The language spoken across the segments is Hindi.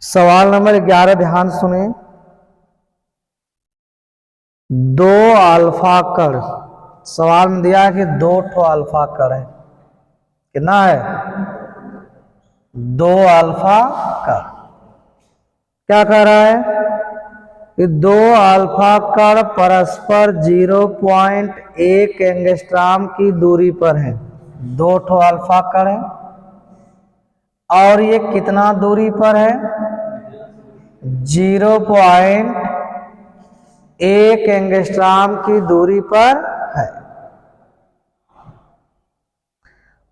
सवाल नंबर 11 ध्यान सुने। दो अल्फा कण, सवाल में दिया है कि 2 ठो अल्फा कण है। कितना है? 2 अल्फा कण। क्या कह रहा है कि 2 अल्फा कण परस्पर 0.1 एंगस्ट्रॉम की दूरी पर है। 2 ठो अल्फा कण है और ये कितना दूरी पर है? 0.1 एंगस्ट्रॉम की दूरी पर है।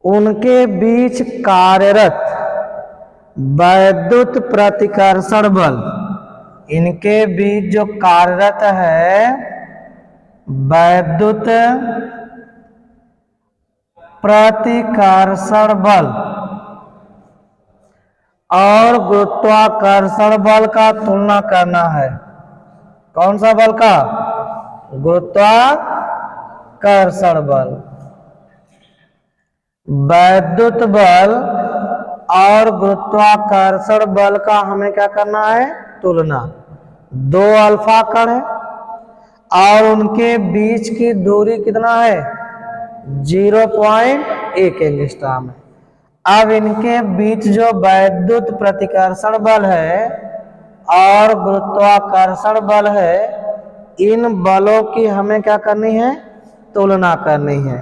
उनके बीच कार्यरत वैद्युत प्रतिकर्षण बल, इनके बीच जो कार्यरत है वैद्युत प्रतिकर्षण बल और गुरुत्वाकर्षण बल का तुलना करना है। कौन सा बल का? गुरुत्वाकर्षण बल। वैद्युत बल और गुरुत्वाकर्षण बल का हमें क्या करना है? तुलना। 2 अल्फा कण है और उनके बीच की दूरी कितना है? 0.1 एंगस्ट्रॉम है। अब इनके बीच जो वैद्युत प्रतिकर्षण बल है और गुरुत्वाकर्षण बल है, इन बलों की हमें क्या करनी है? तुलना करनी है।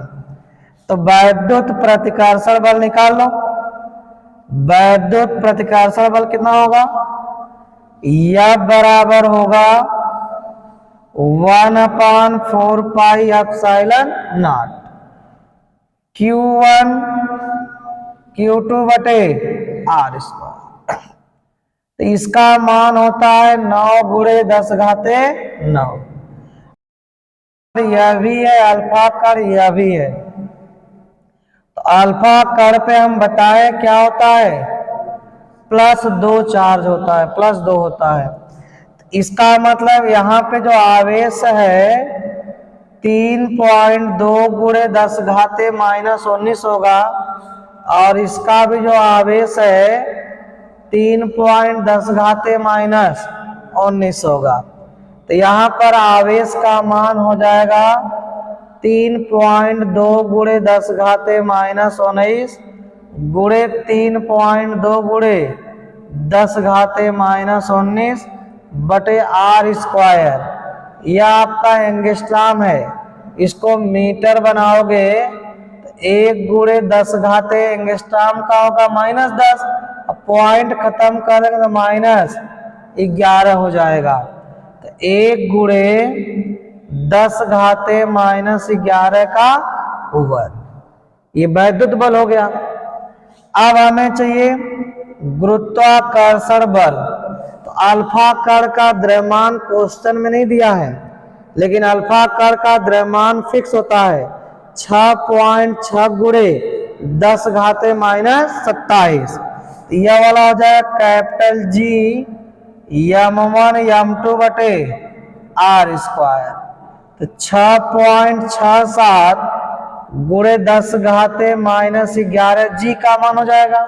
तो वैद्युत प्रतिकर्षण बल निकाल लो। वैद्युत प्रतिकर्षण बल कितना होगा? यह बराबर होगा 1/4 pi epsilon not Q1 Q2 बटे R स्क्वायर। तो इसका मान होता है 9 गुणे 10 घाते 9। यह भी है अल्फा कण, यह भी है। तो अल्फा कण पे हम बताएं क्या होता है? +2 चार्ज होता है, +2 होता है। इसका मतलब यहाँ पे जो आवेश है 3.2 गुणे 10 घाते -19 होगा और इसका भी जो आवेश है 3.10 घाते -19 होगा। तो यहाँ पर आवेश का मान हो जाएगा 3.2 गुणे 10 घाते -19 गुणे 3.2 गुणे 10 घाते -19 बटे R स्क्वायर। यह आपका एंगस्ट्रॉम है। इसको मीटर बनाओगे तो 1 गुणे 10 घाते एंगस्ट्रॉम का होगा -10। पॉइंट खत्म करेंगे तो -11 हो जाएगा। तो 1 गुणे 10 घाते -11 का ओवर, ये वैद्युत बल हो गया। अब हमें चाहिए गुरुत्वाकर्षण बल। तो अल्फा कण का द्रव्यमान क्वेश्चन में नहीं दिया है, लेकिन अल्फा कण का द्रव्यमान फिक्स होता है 6.6 गुणे 10 घाते -27। यह वाला हो जाएगा कैपिटल G m1 m2 बटे R स्क्वायर। तो 6.67 गुणे 10 घाते -11 G का मान हो जाएगा।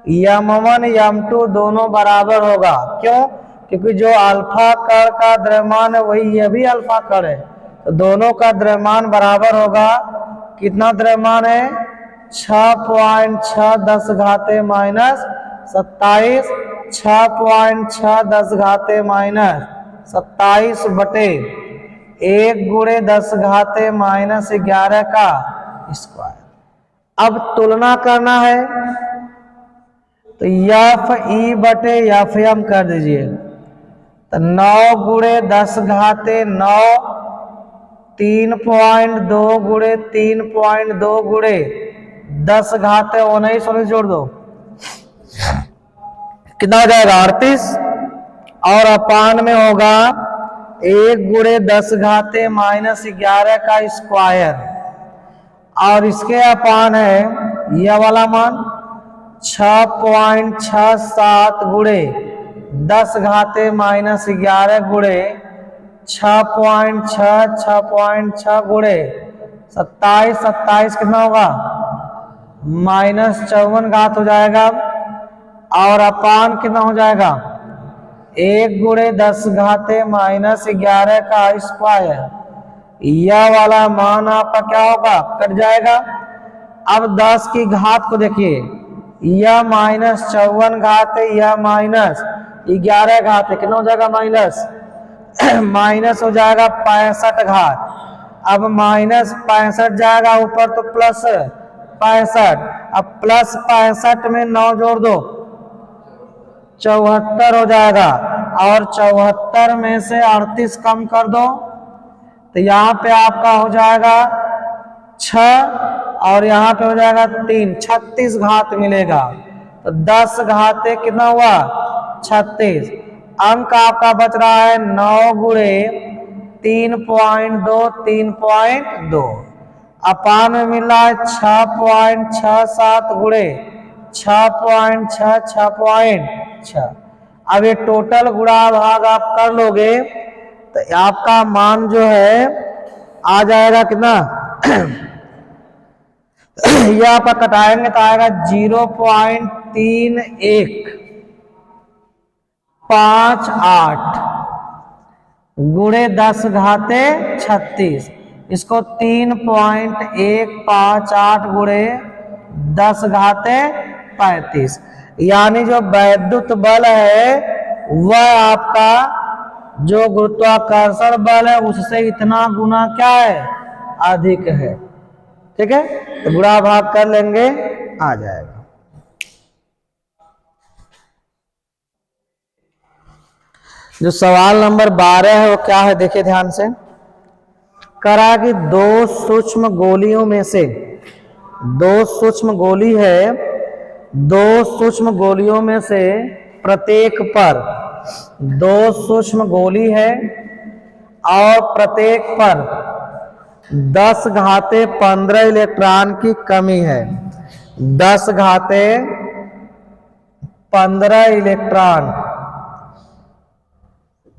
m1 m2 दोनों बराबर होगा। क्यों? क्योंकि जो अल्फा कण का द्रव्यमान है वही यह भी अल्फा कण है, तो दोनों का द्रव्यमान बराबर होगा। कितना द्रव्यमान है? 6.6 10 घाते -27, 6.6 10 घाते -27 बटे 1 गुणे 10 घाते -11 का स्क्वायर। अब तुलना करना है तो FE बटे FM कर दीजिए। तो 9 गुणे 10 घाते 9, 3.2 गुणे 3.2 गुणे 10 घाते 19 जोड़ दो, कितना हो जाएगा? 38। और अपान में होगा 1 गुणे 10 घाते -11 का स्क्वायर, और इसके अपान है यह वाला मान 6.67 गुणे 10 घाते -11 गुणे 6.6 गुणे 27, 27 कितना होगा? -54 घात हो जाएगा। और अपान कितना हो जाएगा 1 गुणे 10 घाते माइनस 11 का स्क्वायर। यह वाला मान आपका क्या होगा, कट जाएगा। अब 10 की घात को देखिए, यह माइनस 54 घात है, यह माइनस 11 घात है, कितना हो जाएगा माइनस माइनस हो जाएगा 65 घात। अब माइनस 65 जाएगा ऊपर तो प्लस 65, अब प्लस 65 में 9 जोड़ दो 74 हो जाएगा, और 74 में से 38 कम कर दो तो यहाँ पे आपका हो जाएगा 6 और यहाँ पे हो जाएगा 3, 36 घात मिलेगा। तो 10 घाते कितना हुआ 36। अंक आपका बच रहा है 9 गुणे 3.2 3.2। अपान में मिल रहा है 6.67 गुणे 6.6 6.6। अब ये टोटल गुणा भाग आप कर लोगे तो आपका मान जो है आ जाएगा कितना ये आपका कटाएंगे तो आएगा 0.3158 गुणे 10 घाते 36। इसको 3.158 गुणे 10 घाते 35। यानी जो वैद्युत बल है वह आपका जो गुरुत्वाकर्षण बल है उससे इतना गुना क्या है अधिक है। ठीक है, तो गुणा भाग कर लेंगे आ जाएगा। जो सवाल नंबर 12 है वो क्या है देखिए ध्यान से। करा कि दो सूक्ष्म गोलियों में से, दो सूक्ष्म गोली है, दो सूक्ष्म गोलियों में से प्रत्येक पर, दो सूक्ष्म गोली है और प्रत्येक पर 10 घाते 15 इलेक्ट्रॉन की कमी है। 10 घाते 15 इलेक्ट्रॉन,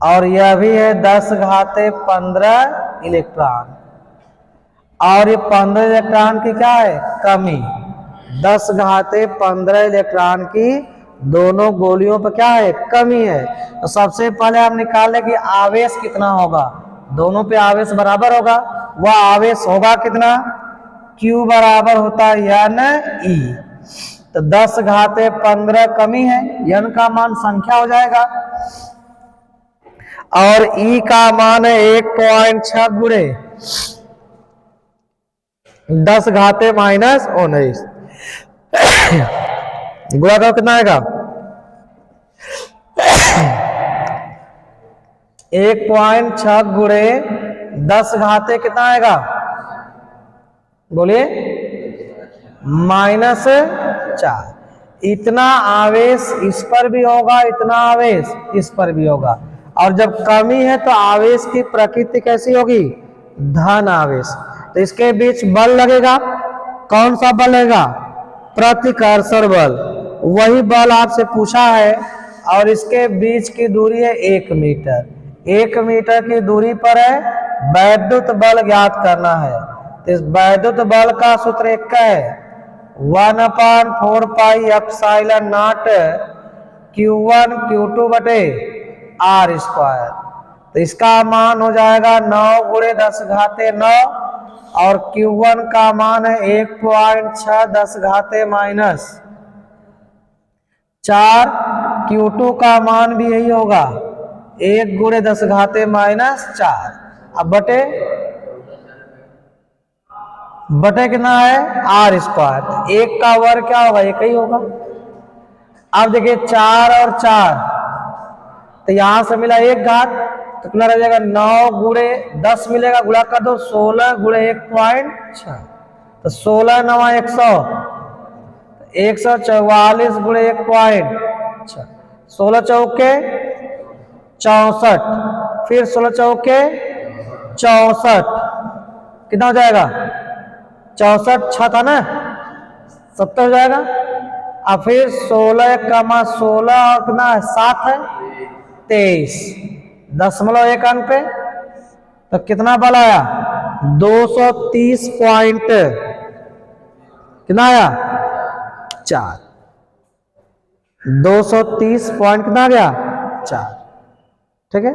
और यह भी है 10 घाते 15 इलेक्ट्रॉन, और ये 15 इलेक्ट्रॉन की क्या है कमी। 10 घाते 15 इलेक्ट्रॉन की दोनों गोलियों पर क्या है कमी है। तो सबसे पहले आप निकाल लें कि आवेश कितना होगा, दोनों पे आवेश बराबर होगा। वह आवेश होगा कितना, Q बराबर होता है N E। तो 10 घाते 15 कमी है, N का मान संख्या हो जाएगा, और E का मान है 1.6 गुणे 10 घाते माइनस 19। गुणा करो कितना आएगा 1.6 गुणे 10 घाते कितना आएगा बोलिए -4। इतना आवेश इस पर भी होगा, इतना आवेश इस पर भी होगा, और जब कमी है तो आवेश की प्रकृति कैसी होगी धन आवेश। तो इसके बीच बल लगेगा, कौन सा बल लगेगा प्रतिकर्षण बल, वही बल आपसे पूछा है। और इसके बीच की दूरी है 1 मीटर, 1 मीटर की दूरी पर है वैद्युत बल ज्ञात करना है। तो इस वैद्युत बल का सूत्र एक का है 1/4 pi epsilon not Q1 Q2 बटे R स्क्वायर। तो इसका मान हो जाएगा 9 गुणे 10 घाते 9, और Q1 का मान है 1.6 10 घाते माइनस 4, Q2 का मान भी यही होगा 1 गुणे 10 घाते माइनस 4। अब बटे कितना है R स्क्वायर, 1 का वर्ग क्या होगा 1 ही होगा। अब देखिए 4 और 4, तो यहां से मिला 1 घात, तो कितना रह जाएगा 9 गुणे 10 मिलेगा, गुणा कर दो 16 गुणे 1.6, तो 16 9 100, 144 गुणे 1.6, 16 चौके 64, फिर 16 चौके 64, कितना हो जाएगा 64 6 था ना 70 हो जाएगा। अब फिर 16 कमा 16 और कितना 7 है 23, 0.1 अंक पे, तो कितना बल आया 230 कितना आया 4। 230 पॉइंट कितना आ गया 4। ठीक है,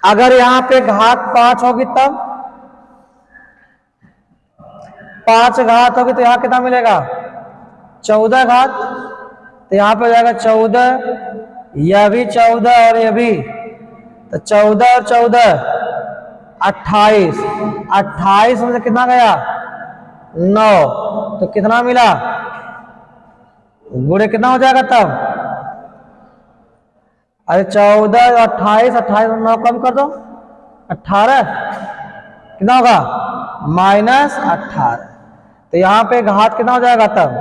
अगर यहां पे घात 5 होगी तब 5 घात होगी तो यहां कितना मिलेगा 14 घात, तो यहां पे हो जाएगा 14, यह भी 14 और यह भी, तो 14 और 14 28, 28 में से कितना गया 9, तो कितना मिला गुणे कितना हो जाएगा तब, अरे 14 28, 28 में 9 कम कर दो 18, कितना होगा -18, तो यहाँ पे घात कितना हो जाएगा तब,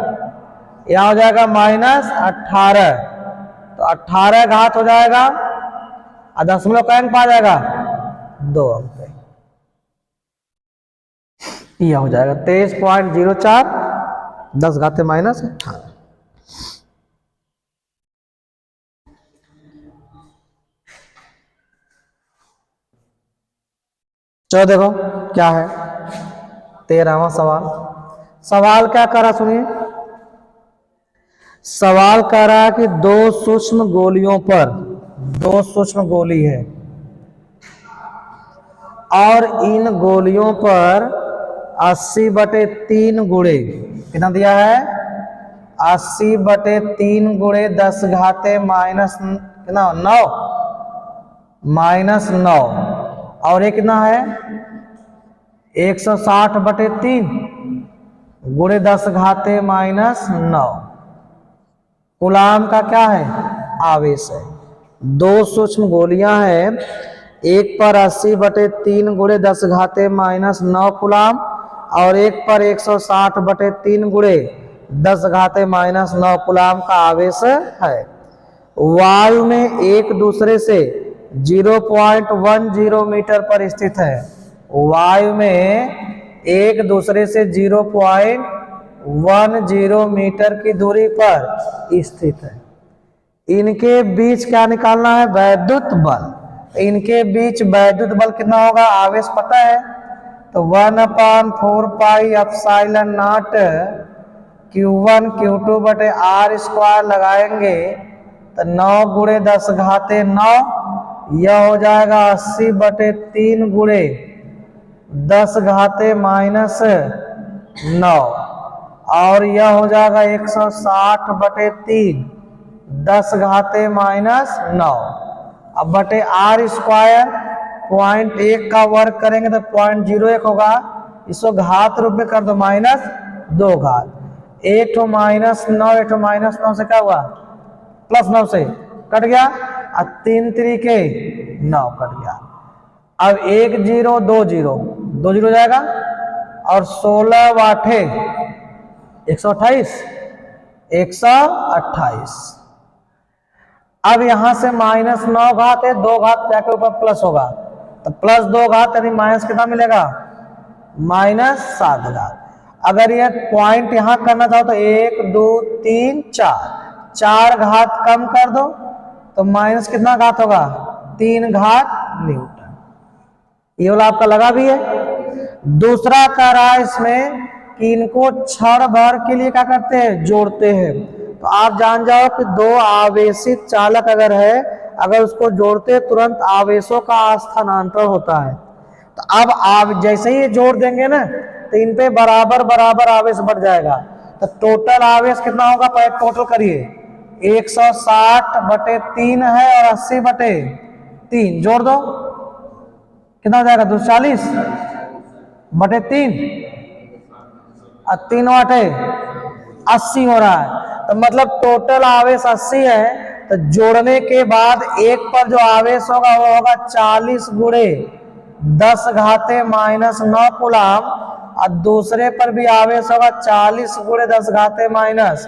यहाँ हो जाएगा -18, तो 18 घात हो जाएगा और दशमलव का अंक पा जाएगा 2 अंक, यह हो जाएगा 23.04 10 घाते -18। चलो देखो क्या है 13वां सवाल। सवाल क्या करा सुनिए, सवाल कह रहा है कि दो सूक्ष्म गोलियों पर, दो सूक्ष्म गोली है और इन गोलियों पर 80/3 गुणे कितना दिया है 80/3 गुणे 10 घाते माइनस कितना 9 -9, और ये कितना है 160/3 गुणे 10 घाते -9 कूलाम का क्या है आवेश है। दो सूक्ष्म गोलियां हैं, एक पर 80/3 गुणे 10 घाते -9 कूलाम और एक पर 160/3 गुणे 10 घाते -9 कूलाम का आवेश है। वायु में एक दूसरे से 0.10 मीटर पर स्थित है, वायु में एक दूसरे से 0.10 मीटर की दूरी पर स्थित है। इनके बीच क्या निकालना है वैद्युत बल, इनके बीच वैद्युत बल कितना होगा आवेश पता है, तो 1/4 pi epsilon not Q1 Q2/r² लगाएंगे तो 9 गुणे 10 घाते 9, यह हो जाएगा 80/3 गुणे 10 घाते -9 और यह हो जाएगा 160/3 10 घाते -9 अब बटे r², 0.1 का वर्ग करेंगे तो 0.01 होगा, इसको घात रूप में कर दो -2 घात, एक ठो -9 एक ठो -9 से क्या हुआ +9 से कट गया और 3 तरीके 9 कट गया। अब 1 0 2 0 2 0 जाएगा और 16 वाठे 128 128। अब यहां से -9 घात है, 2 घात जाके ऊपर प्लस होगा तो +2 घात यानी माइनस कितना मिलेगा -7 घात। अगर ये पॉइंट यहां करना था तो 1 2 3 4 घात कम कर दो तो माइनस कितना घात होगा 3 घात न्यूटन। ये वाला आपका लगा भी है। दूसरा कह रहा है इसमें कि इनको क्षण भर के लिए क्या करते हैं जोड़ते हैं, तो आप जान जाओ कि दो आवेशित चालक अगर है, अगर उसको जोड़ते तुरंत आवेशों का स्थानांतरण होता है। तो अब आप जैसे ही जोड़ देंगे ना तो इन पे बराबर बराबर आवेश बढ़ जाएगा, तो टोटल आवेश कितना होगा पहले टोटल करिए 160/3 है और 80/3 जोड़ दो कितना हो जाएगा 240/3 और 3 वाटे 80 हो रहा है, तो मतलब टोटल आवेश 80 है, तो जोड़ने के बाद एक पर जो आवेश होगा वो होगा 40 गुणे 10 घाते -9 कूलाम और दूसरे पर भी आवेश होगा 40 गुणे 10 घाते माइनस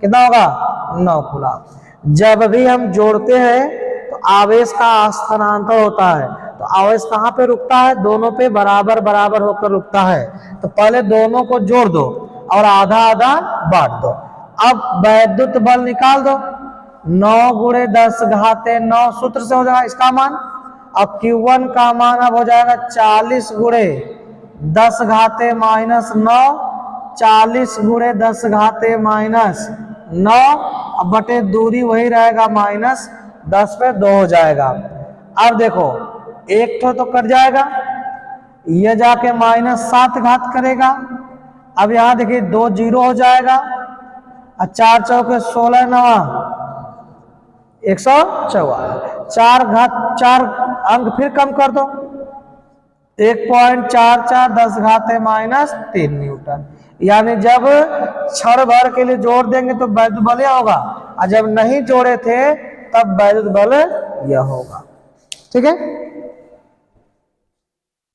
कितना होगा 9 कूलाम। जब भी हम जोड़ते हैं तो आवेश का स्थानांतरण होता है, तो आवेश कहाँ पे रुकता है दोनों पे बराबर बराबर होकर रुकता है। तो पहले दोनों को जोड़ दो और आधा आधा बांट दो। अब वैद्युत बल निकाल दो 9 गुणे 10 घाते 9 सूत्र से हो जाएगा इसका मान, अब Q1 का मान अब हो जाएगा 40 गुणे 10 घाते -9 40 गुणे 10 घाते माइनस 9 बटे दूरी वही रहेगा माइनस 10 पे 2 हो जाएगा। अब देखो एक तो कट जाएगा, ये जाके माइनस 7 घात करेगा। अब यहाँ देखिए 2 जीरो हो जाएगा और 4 चौके 16 नवा 144, 4 घात 4 अंक फिर कम कर दो 1.44 10 घाते माइनस 3 न्यूटन। यानी जब क्षण भर के लिए जोड़ देंगे तो वैद्युत बल यह होगा, और जब नहीं जोड़े थे तब वैद्युत बल यह होगा। ठीक है।